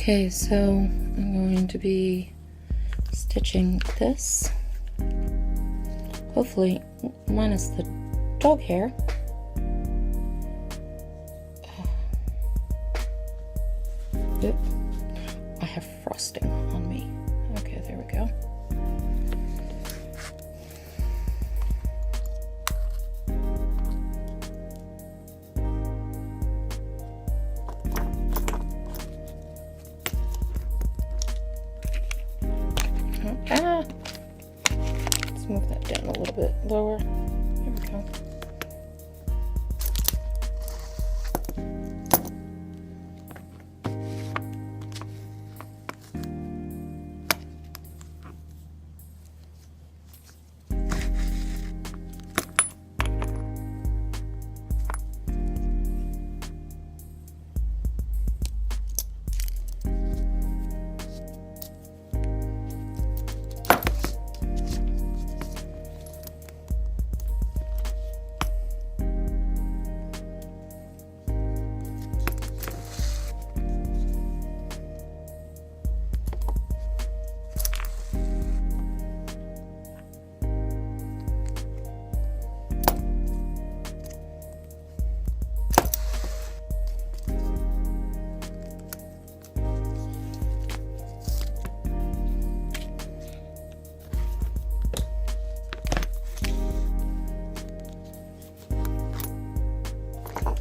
Okay, so I'm going to be stitching this, hopefully minus the dog hair. Oop, I have frosting on me. Okay, there we go. Let's move that down a little bit lower. There we go.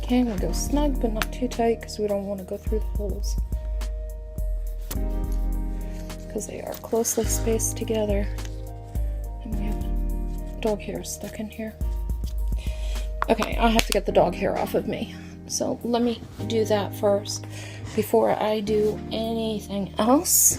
Okay, we'll go snug but not too tight because we don't want to go through the holes, because they are closely spaced together and we have dog hair stuck in here. Okay, I have to get the dog hair off of me, so let me do that first before I do anything else.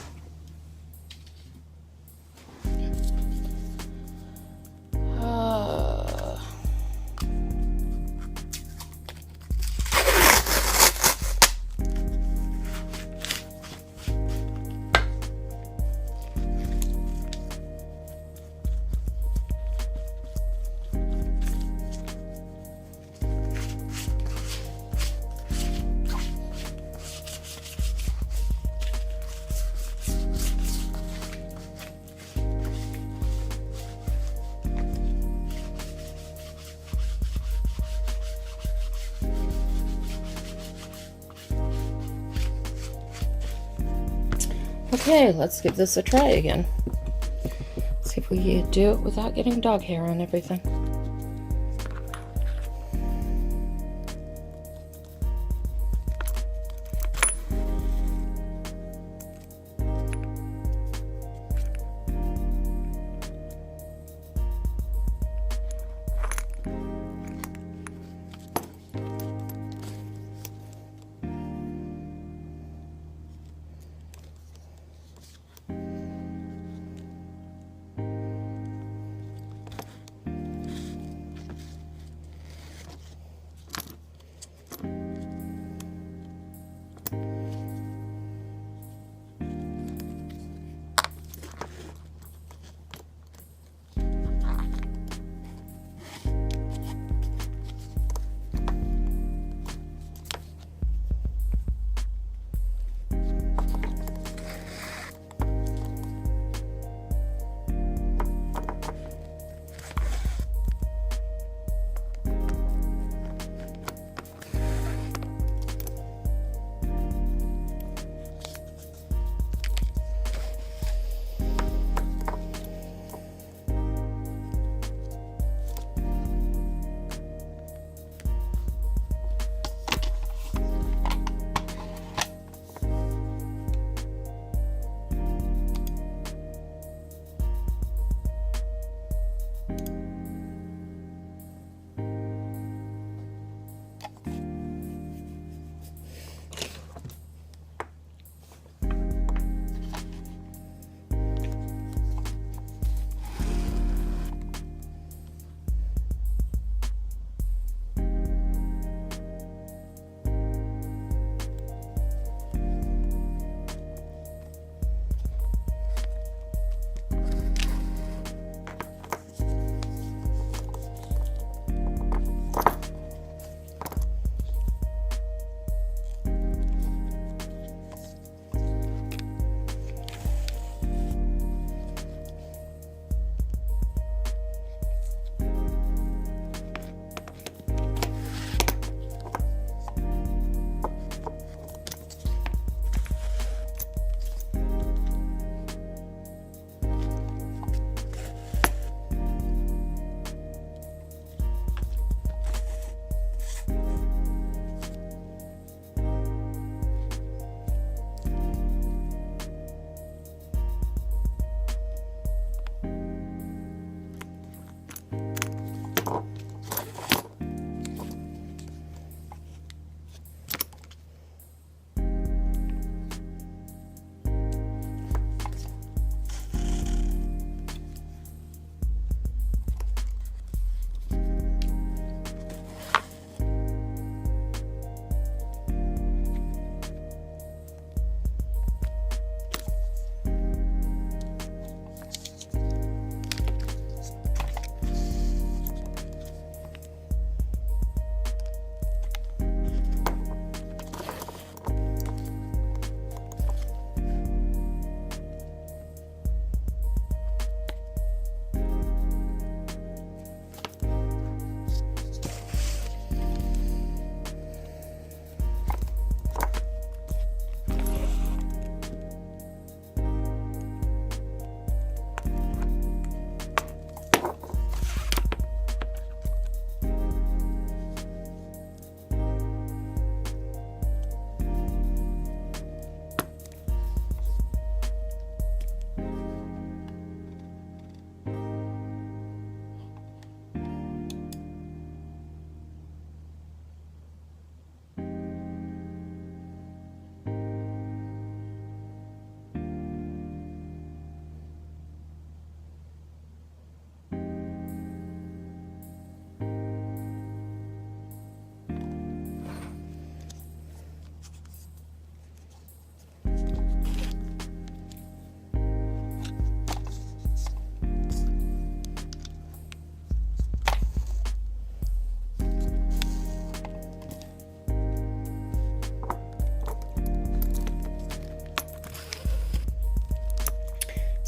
Okay, let's give this a try again. See if we can do it without getting dog hair on everything.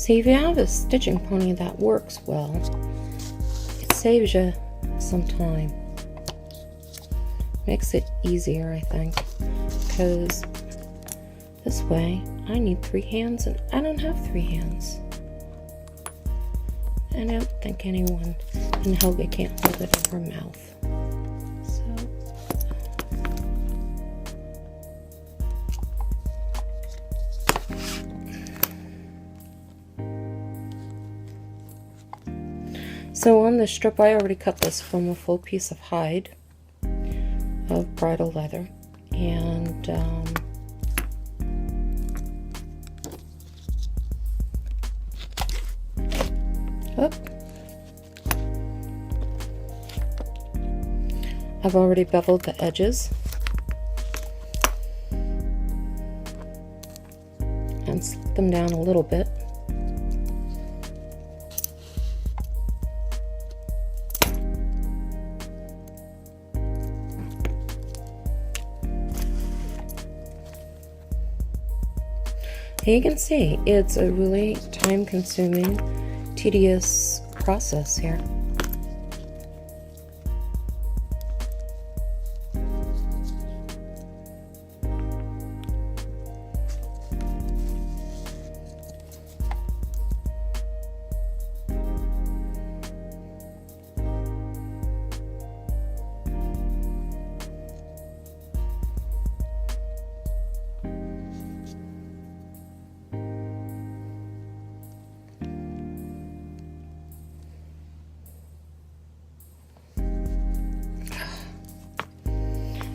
See, if you have a stitching pony that works well, it saves you some time. Makes it easier, I think, because this way I need 3 hands and I don't have 3 hands. And I don't think anyone in Helga can't hold it in her mouth. So on this strip, I already cut this from a full piece of hide of bridal leather, and I've already beveled the edges and slipped them down a little bit. You can see it's a really time-consuming, tedious process here.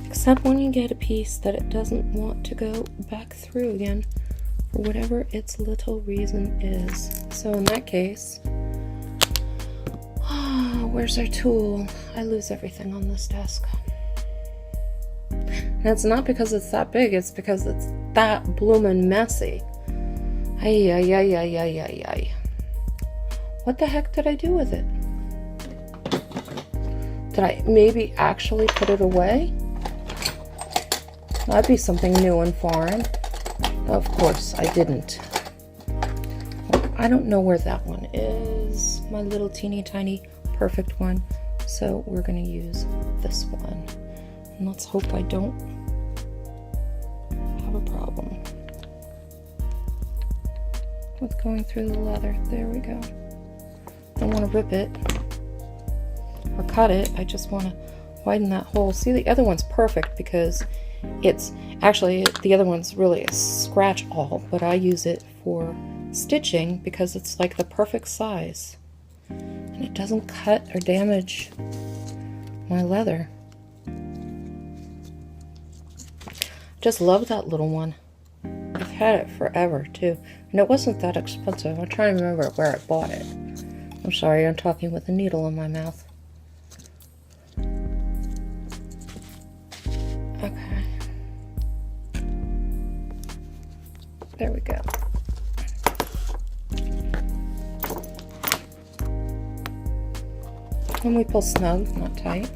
Except when you get a piece that it doesn't want to go back through again for whatever its little reason is. So in that case, where's our tool? I lose everything on this desk. And it's not because it's that big, it's because it's that bloomin' messy. Ay, ay, ay, ay, ay, ay, ay. What the heck did I do with it? Did I maybe actually put it away? That'd be something new and foreign. Of course, I didn't. I don't know where that one is. My little teeny tiny perfect one. So we're going to use this one. And let's hope I don't have a problem with going through the leather. There we go. Don't want to rip it or cut it. I just want to widen that hole. See, the other one's perfect because it's actually, the other one's really a scratch all, but I use it for stitching because it's like the perfect size and it doesn't cut or damage my leather. Just love that little one. I've had it forever too, and it wasn't that expensive. I'm trying to remember where I bought it. I'm sorry, I'm talking with a needle in my mouth. Okay. There we go. And we pull snug, not tight.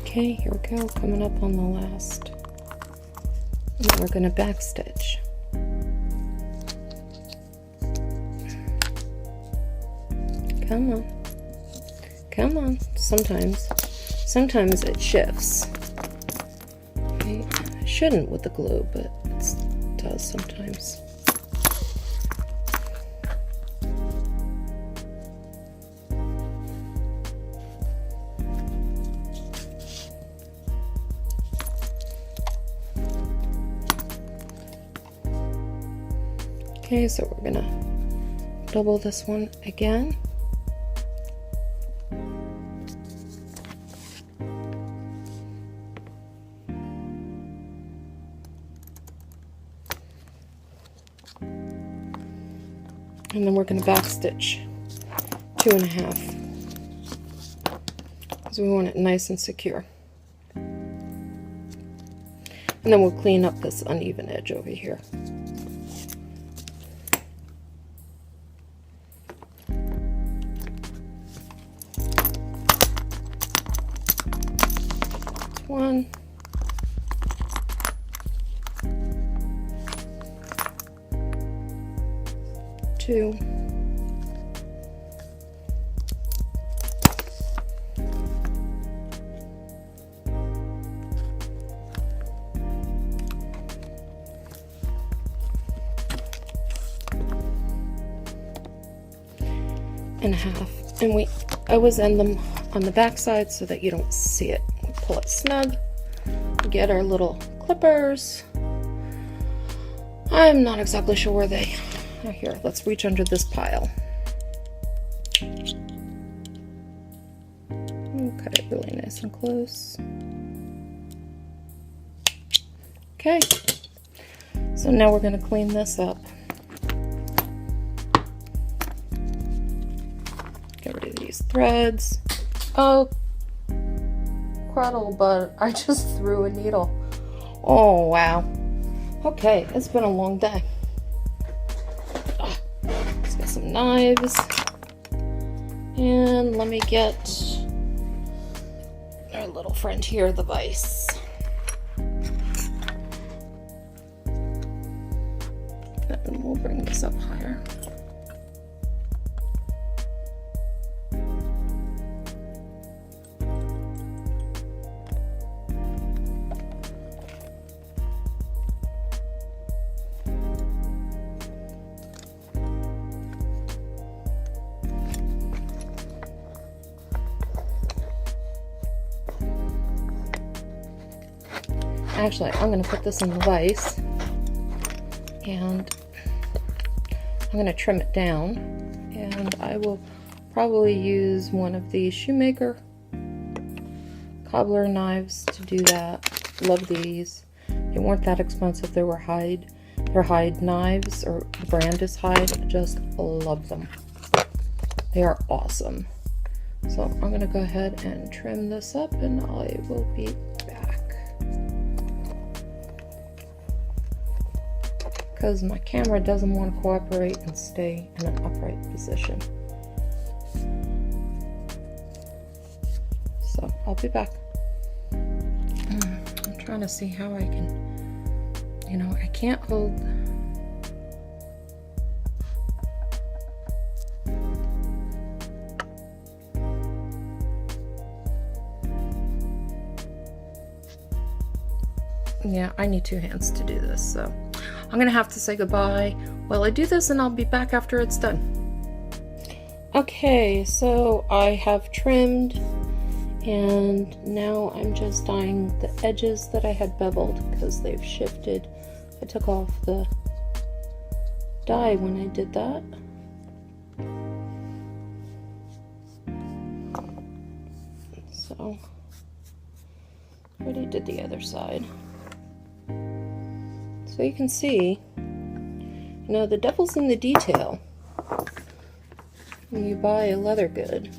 Okay, here we go, coming up on the last. Now we're going to backstitch. Come on. Come on. Sometimes it shifts. Okay. It shouldn't with the glue, but it does sometimes. Okay, so we're gonna double this one again. And then we're gonna backstitch 2.5, because we want it nice and secure. And then we'll clean up this uneven edge over here. One, two, and a half. And I always end them on the back side so that you don't see it. We pull it snug, we get our little clippers. I'm not exactly sure where they are. Here, let's reach under this pile. We'll cut it really nice and close. Okay, so now we're going to clean this up. Get rid of these threads. Oh, cradle, but I just threw a needle. Oh, wow. Okay, it's been a long day. Let's get some knives. And let me get our little friend here, the vise. And we'll bring this up higher. Actually, I'm going to put this in the vise, and I'm going to trim it down, and I will probably use one of these shoemaker cobbler knives to do that. Love these. They weren't that expensive. They were hide. They're hide knives, or the brand is Hide. Just love them. They are awesome. So I'm going to go ahead and trim this up, and I will be back. Because my camera doesn't want to cooperate and stay in an upright position. So I'll be back. I'm trying to see how I can, I can't hold. Yeah, I need 2 hands to do this, so I'm gonna have to say goodbye while I do this, and I'll be back after it's done. Okay, so I have trimmed, and now I'm just dyeing the edges that I had beveled because they've shifted. I took off the dye when I did that. So I already did the other side. So you can see, the devil's in the detail when you buy a leather good.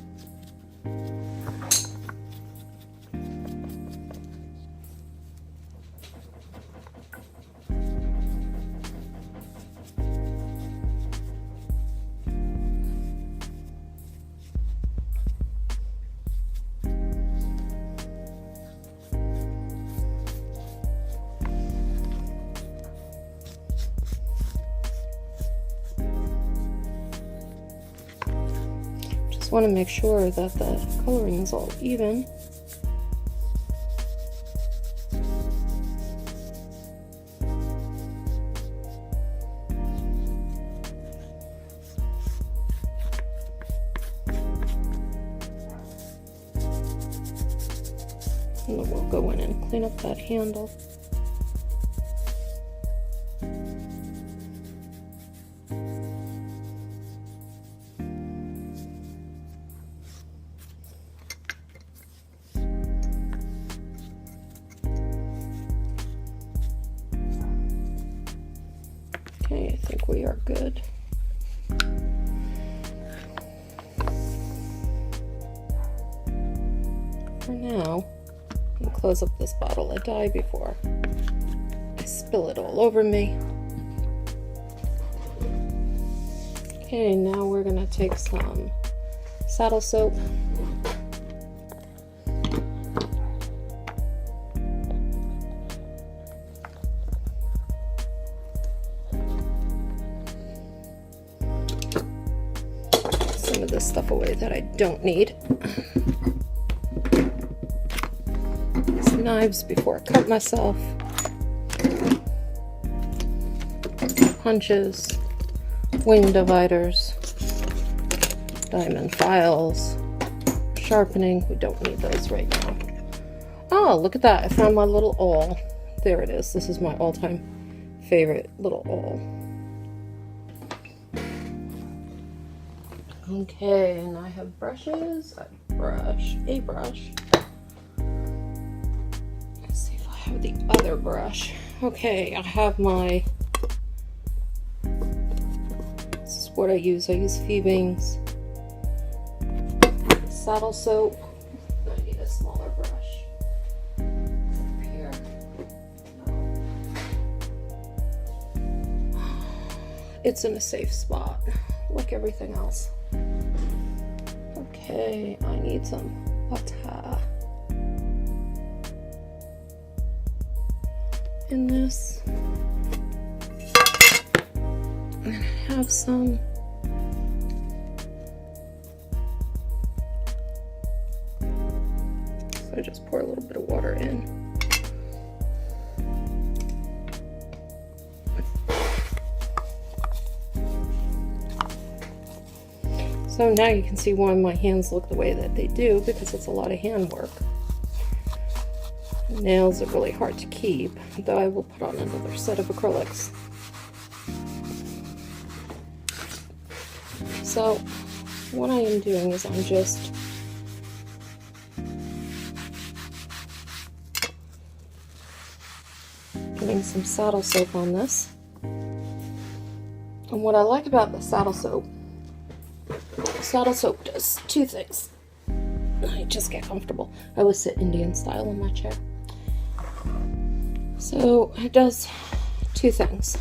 just want to make sure that the coloring is all even. And then we'll go in and clean up that handle. Okay, I think we are good. For now, I'm gonna close up this bottle of dye before I spill it all over me. Okay, now we're gonna take some saddle soap. Some of this stuff away that I don't need. These knives before I cut myself. Punches, wing dividers, diamond files, sharpening. We don't need those right now. Oh, look at that. I found my little awl. There it is. This is my all-time favorite little awl. Okay, and I have brushes, a brush. Let's see if I have the other brush. Okay, I have my, this is what I use. I use Feebing's saddle soap. I need a smaller brush. Up here. No. It's in a safe spot, like everything else. Okay, I need some butter in this. And I have some so I just pour a little bit of water in. So now you can see why my hands look the way that they do, because it's a lot of hand work. Nails are really hard to keep, though I will put on another set of acrylics. So what I am doing is I'm just putting some saddle soap on this. And what I like about the saddle soap does two things. I just get comfortable. I always sit Indian style in my chair. So it does two things.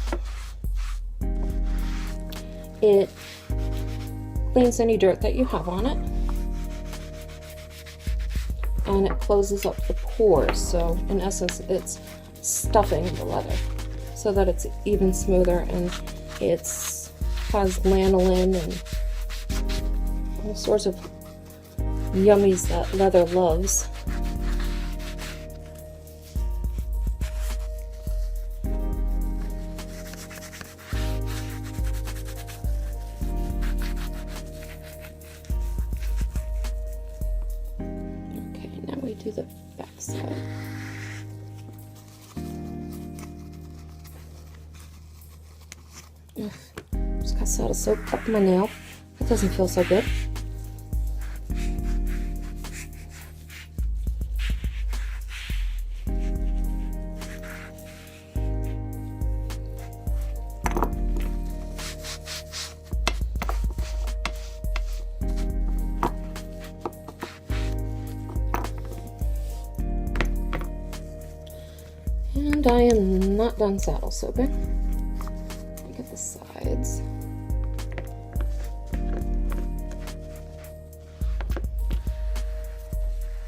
It cleans any dirt that you have on it, and it closes up the pores. So in essence, it's stuffing the leather so that it's even smoother, and it's has lanolin and all sorts of yummies that leather loves. Okay, now we do the back side. Just got saddle soap up my nail. That doesn't feel so good. And I am not done saddle soaping. Look at the sides.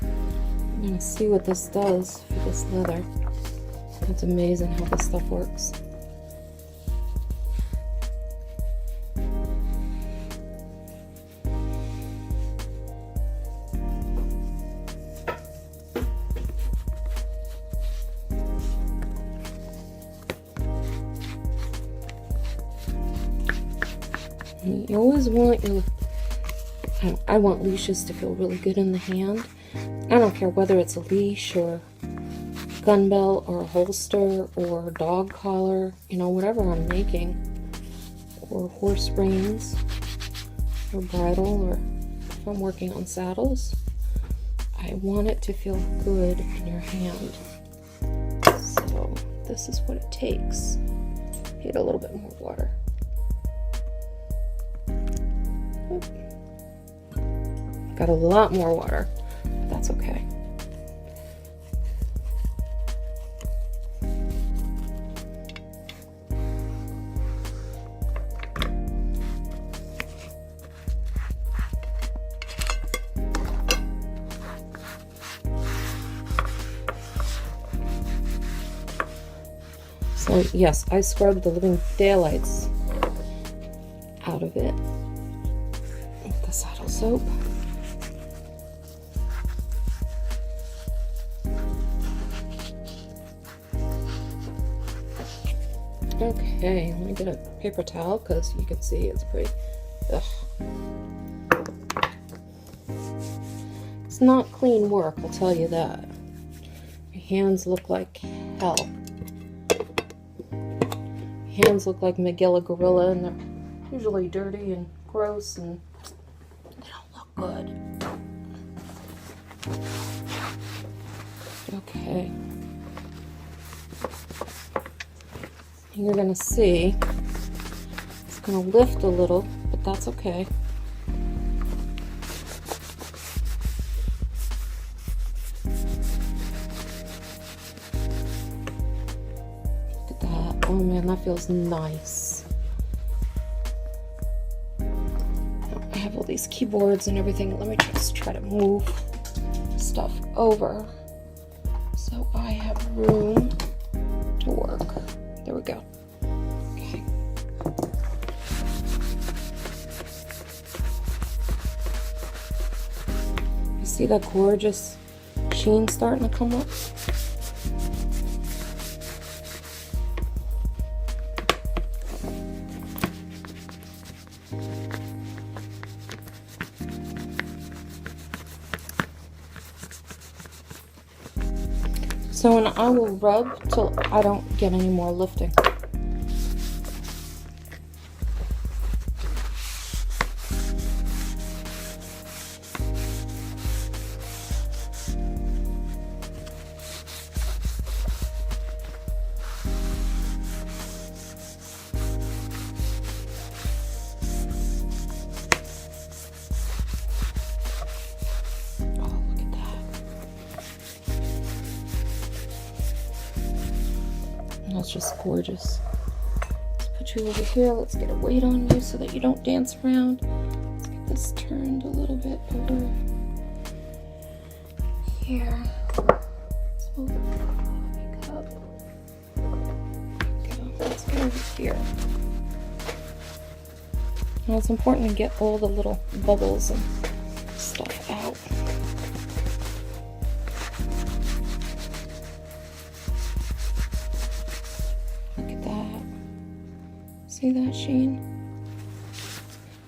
I'm gonna see what this does for this leather. It's amazing how this stuff works. You always want your, I want leashes to feel really good in the hand. I don't care whether it's a leash or gun belt or a holster or a dog collar, you know, whatever I'm making, or horse reins or bridle, or if I'm working on saddles, I want it to feel good in your hand. So this is what it takes. Need a little bit more water. Got a lot more water, but that's okay. So yes, I scrubbed the living daylights out of it with the saddle soap. Okay, let me get a paper towel because you can see it's pretty. Ugh. It's not clean work, I'll tell you that. My hands look like hell. Hands look like Magilla Gorilla, and they're usually dirty and gross, and they don't look good. Okay. You're gonna see it's gonna lift a little, but that's okay. Look at that. Oh man, that feels nice. I have all these keyboards and everything. Let me just try to move stuff over so I have room to work. There we go. Okay. You see that gorgeous sheen starting to come up? So, and I will rub till I don't get any more lifting. That's just gorgeous. Let's put you over here. Let's get a weight on you so that you don't dance around. Let's get this turned a little bit over here. Let's move the coffee cup. Okay, let's go over here. Now it's important to get all the little bubbles and stuff out. See that sheen?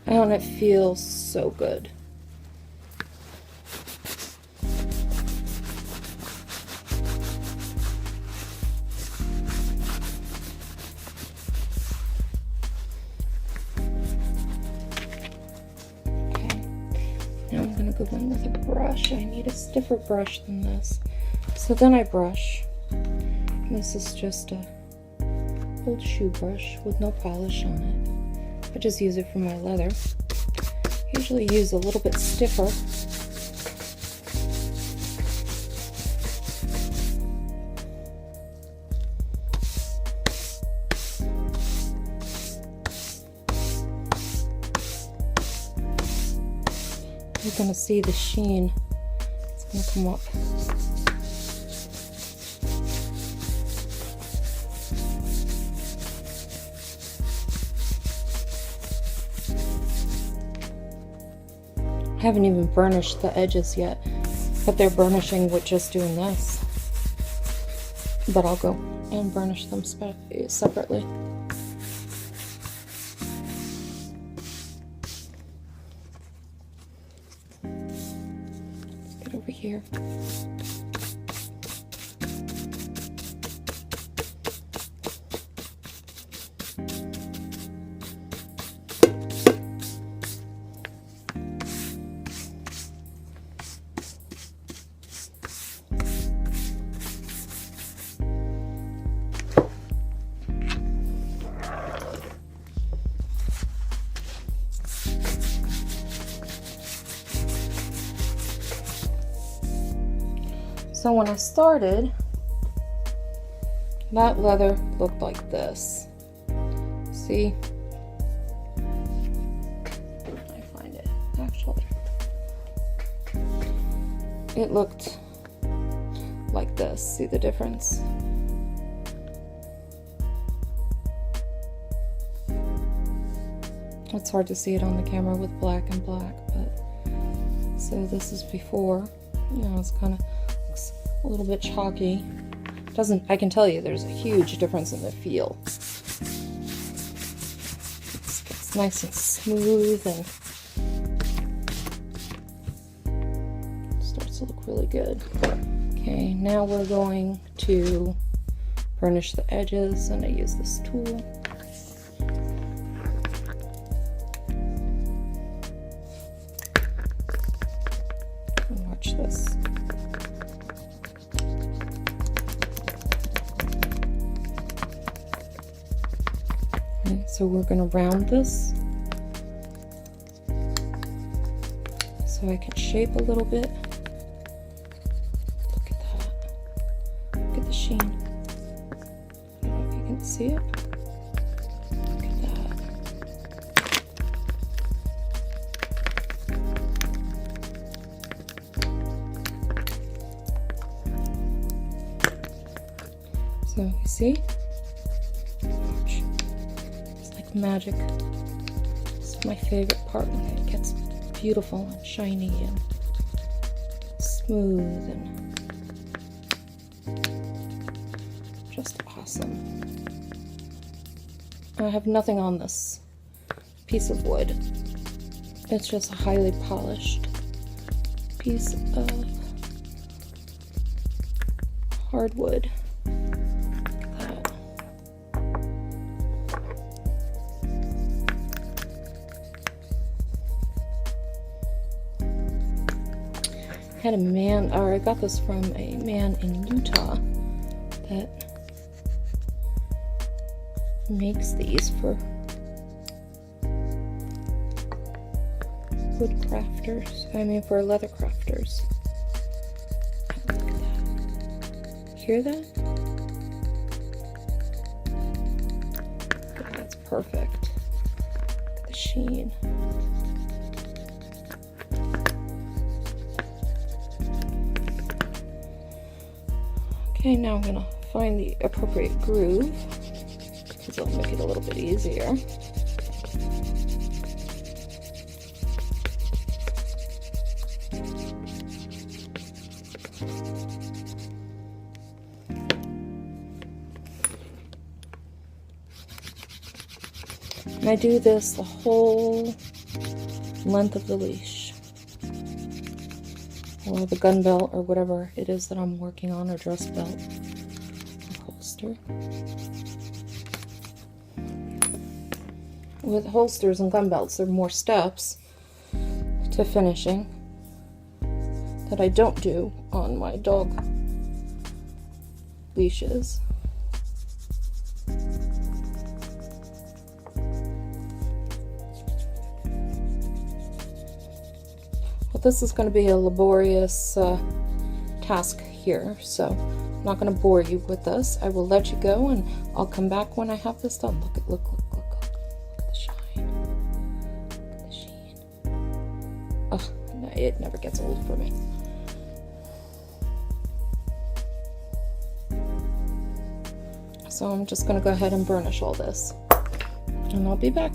Oh, and it feels so good. Okay, now I'm gonna go in with a brush. I need a stiffer brush than this. So then I brush. This is just a old shoe brush with no polish on it. I just use it for my leather. Usually use a little bit stiffer. You're gonna see the sheen. It's gonna come up. I haven't even burnished the edges yet, but they're burnishing with just doing this. But I'll go and burnish them separately. here. So when I started, that leather looked like this. See? I find it, actually. It looked like this. See the difference? It's hard to see it on the camera with black and black, but so this is before. You know, it's kind of a little bit chalky. I can tell you there's a huge difference in the feel. It's nice and smooth and starts to look really good. Okay, now we're going to burnish the edges, and I use this tool. And watch this. So we're going to round this so I can shape a little bit. Look at that. Look at the sheen. I don't know if you can see it. Look at that. So you see? Magic. This is my favorite part, when it gets beautiful and shiny and smooth and just awesome. I have nothing on this piece of wood. It's just a highly polished piece of hardwood. I got this from a man in Utah that makes these for wood crafters. For leather crafters. Look at that. Hear that? That's perfect. Look at the sheen. Okay, now I'm going to find the appropriate groove, because it'll make it a little bit easier. And I do this the whole length of the leash, or the gun belt, or whatever it is that I'm working on, or dress belt, or holster. With holsters and gun belts, there are more steps to finishing that I don't do on my dog leashes. This is going to be a laborious task here, so I'm not going to bore you with this. I will let you go, and I'll come back when I have this done. Look at the shine. Look at the sheen. Oh, no, it never gets old for me. So I'm just going to go ahead and burnish all this, and I'll be back.